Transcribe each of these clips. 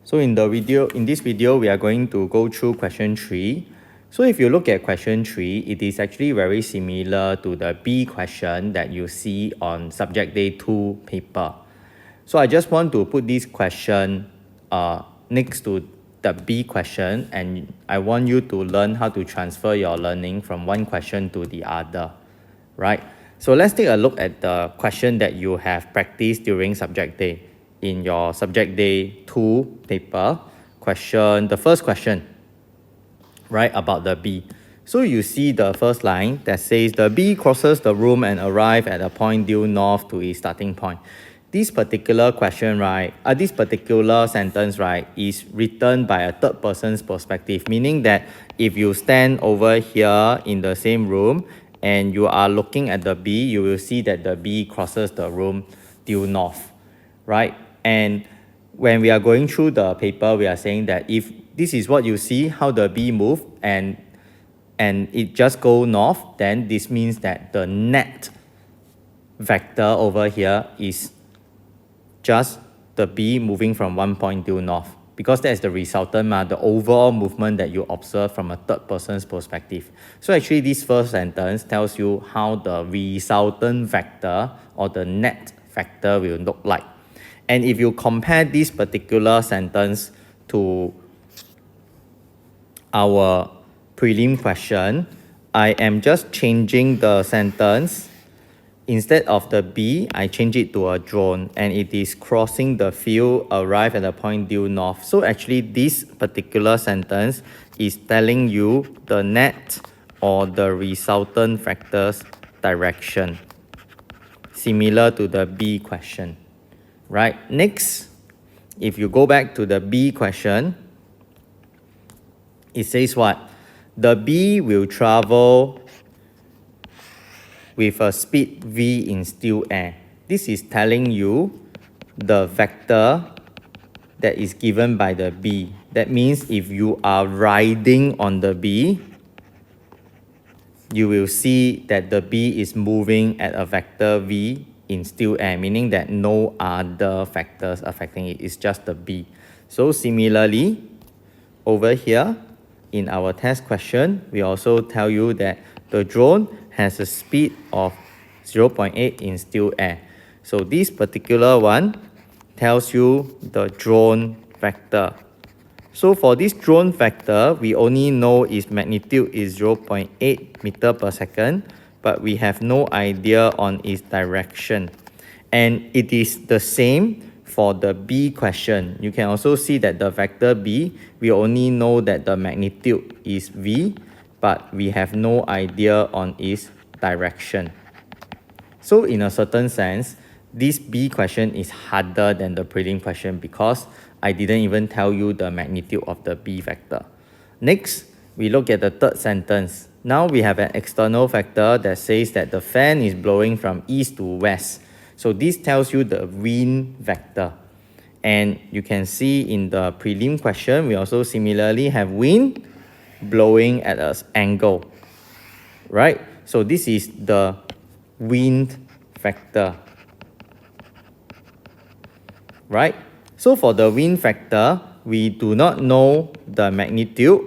So in this video, we are going to go through question 3. So if you look at question 3, it is actually very similar to the B question that you see on subject day 2 paper. So I just want to put this question next to the B question, and I want you to learn how to transfer your learning from one question to the other, right? So let's take a look at the question that you have practiced during subject day. In your subject day 2 paper, the first question, right, about the bee. So you see the first line that says the bee crosses the room and arrives at a point due north to its starting point. This particular question, right, this particular sentence, right, is written by a third person's perspective, meaning that if you stand over here in the same room and you are looking at the bee, you will see that the bee crosses the room due north, right? And when we are going through the paper, we are saying that if this is what you see, how the bee move, and it just go north, then this means that the net vector over here is just the bee moving from one point due north, because that's the resultant, the overall movement that you observe from a third person's perspective. So actually this first sentence tells you how the resultant vector or the net vector will look like. And if you compare this particular sentence to our prelim question, I am just changing the sentence. Instead of the bee, I change it to a drone, and it is crossing the field, arrive at a point due north. So actually this particular sentence is telling you the net or the resultant vector's direction, similar to the B question. Right, next, if you go back to the B question, it says what? The bee will travel with a speed v in still air. This is telling you the vector that is given by the bee. That means if you are riding on the bee, you will see that the bee is moving at a vector v in still air, meaning that no other factors affecting it, it's just the bee. So similarly, over here in our test question, we also tell you that the drone has a speed of 0.8 in still air. So this particular one tells you the drone vector. So for this drone vector, we only know its magnitude is 0.8 meter per second, but we have no idea on its direction. And it is the same for the B question. You can also see that the vector B, we only know that the magnitude is V, but we have no idea on its direction. So in a certain sense, this B question is harder than the prelim question because I didn't even tell you the magnitude of the B vector. Next, we look at the third sentence. Now we have an external factor that says that the fan is blowing from east to west. So this tells you the wind vector. And you can see in the prelim question, we also similarly have wind blowing at an angle, right? So this is the wind vector, right? So for the wind vector, we do not know the magnitude.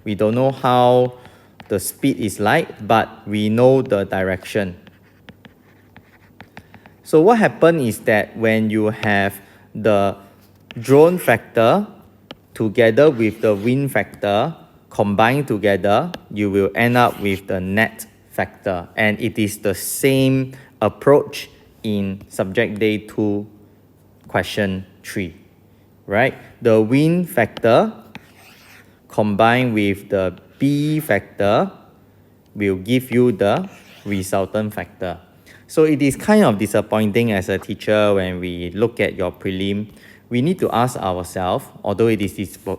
We don't know how the speed is like, but we know the direction. So what happens is that when you have the drone factor together with the wind factor combined together, you will end up with the net factor. And it is the same approach in subject day 2 question 3, right? The wind factor combined with the B factor will give you the resultant factor. So it is kind of disappointing as a teacher when we look at your prelim. We need to ask ourselves, although it is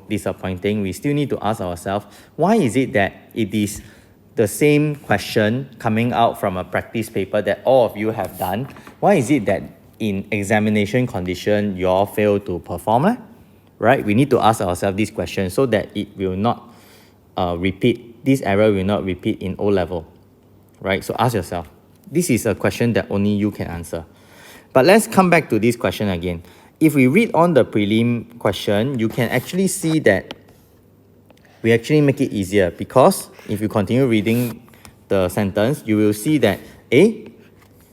disappointing, we still need to ask ourselves, why is it that it is the same question coming out from a practice paper that all of you have done? Why is it that in examination condition, you all fail to perform? Right? We need to ask ourselves this question so that it will not repeat. This error will not repeat in O-level, right? So ask yourself. This is a question that only you can answer. But let's come back to this question again. if we read on the prelim question, you can actually see that we actually make it easier, because if you continue reading the sentence, you will see that,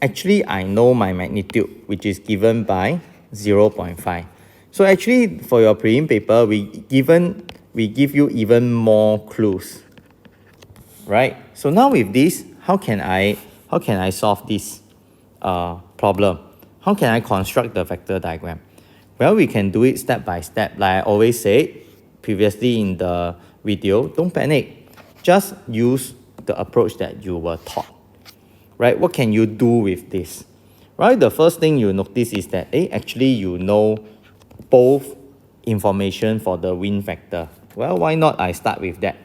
actually I know my magnitude, which is given by 0.5. So actually for your prelim paper, we give you even more clues, right? So now with this, how can I solve this problem? How can I construct the vector diagram? Well, we can do it step by step. Like I always said previously in the video, don't panic. Just use the approach that you were taught, right? What can you do with this? Right, the first thing you notice is that, actually you know both information for the wind vector. Well, why not I start with that?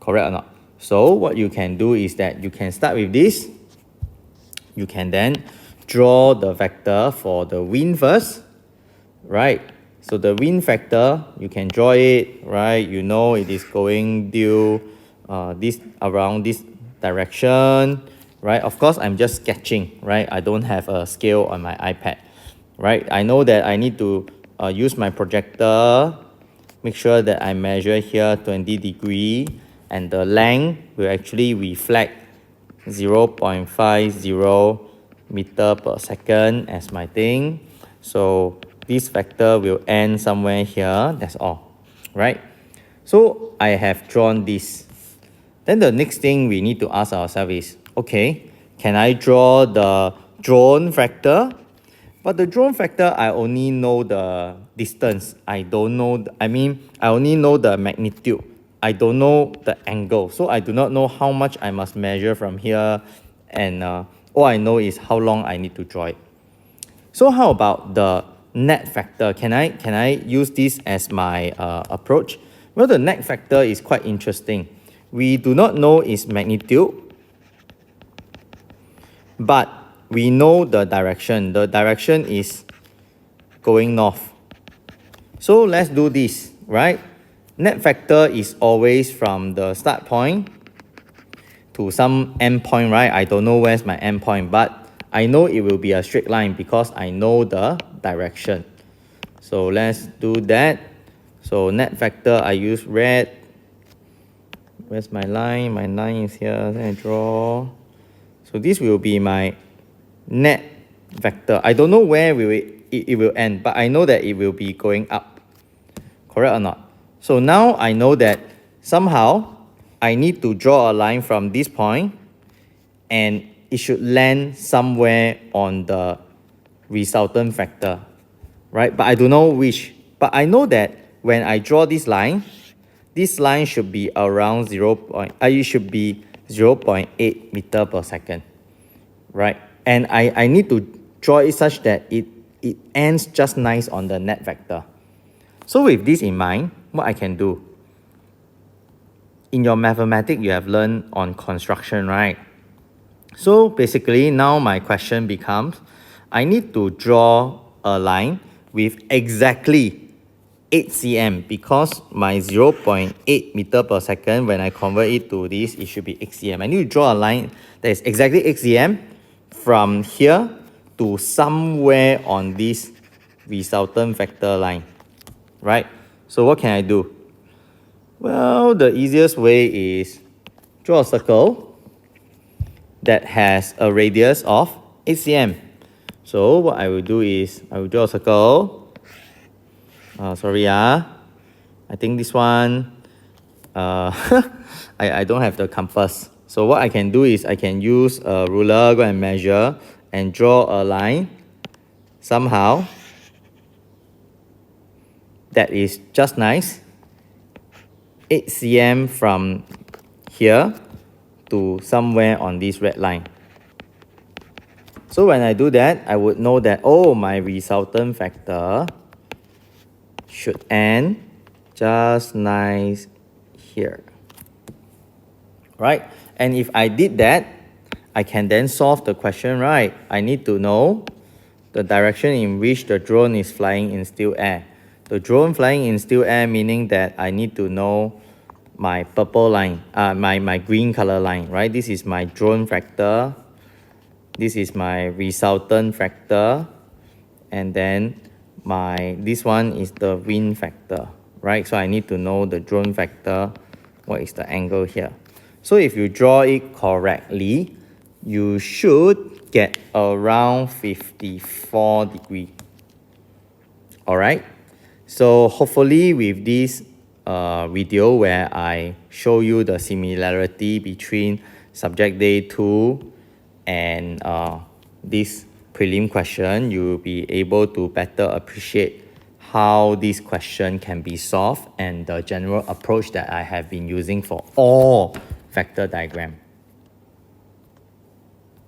Correct or not? So what you can do is that you can start with this. You can then draw the vector for the wind first, right? So the wind vector, you can draw it, right? You know it is going due this around this direction, right? Of course, I'm just sketching, right? I don't have a scale on my iPad, right? I know that I need to use my projector, make sure that I measure here 20 degree, and the length will actually reflect 0.50 meter per second as my thing. So this vector will end somewhere here, that's all, right? So I have drawn this. Then the next thing we need to ask ourselves is, okay, can I draw the drone vector? But the drone vector, I only know the distance. I don't know, I only know the magnitude. I don't know the angle. So I do not know how much I must measure from here. And all I know is how long I need to draw it. So how about the net vector? Can I use this as my approach? Well, the net vector is quite interesting. We do not know its magnitude, but we know the direction. The direction is going north. So let's do this, right? Net vector is always from the start point to some end point, right? I don't know where's my end point, but I know it will be a straight line because I know the direction. So let's do that. So net vector, I use red. Where's my line? My line is here. Then I draw. So this will be my net vector. I don't know where it will end, but I know that it will be going up. Correct or not? So now I know that somehow I need to draw a line from this point, and it should land somewhere on the resultant vector, right? But I don't know which. But I know that when I draw this line should be around it should be 0.8 meter per second, right? And I need to draw it such that it ends just nice on the net vector. So with this in mind, what I can do, in your mathematics you have learned on construction, right? So basically now my question becomes, I need to draw a line with exactly 8 cm, because my 0.8 meter per second, when I convert it to this, it should be 8 cm. I need to draw a line that is exactly 8 cm from here to somewhere on this resultant vector line, right? So what can I do? Well, the easiest way is draw a circle that has a radius of 8 cm. So what I will do is, I will draw a circle. I think this one, I don't have the compass. So what I can do is, I can use a ruler, go and measure, and draw a line somehow that is just nice, 8 cm from here to somewhere on this red line. So when I do that, I would know that, oh, my resultant vector should end just nice here, right? And if I did that, I can then solve the question, right? I need to know the direction in which the drone is flying in still air. The drone flying in still air, meaning that I need to know my purple line, my green color line, right? This is my drone vector. This is my resultant vector. And then this one is the wind factor, right? So I need to know the drone factor, what is the angle here. So if you draw it correctly, you should get around 54 degrees. Alright, so hopefully with this video where I show you the similarity between subject day 2 and this prelim question, you'll be able to better appreciate how this question can be solved and the general approach that I have been using for all vector diagram.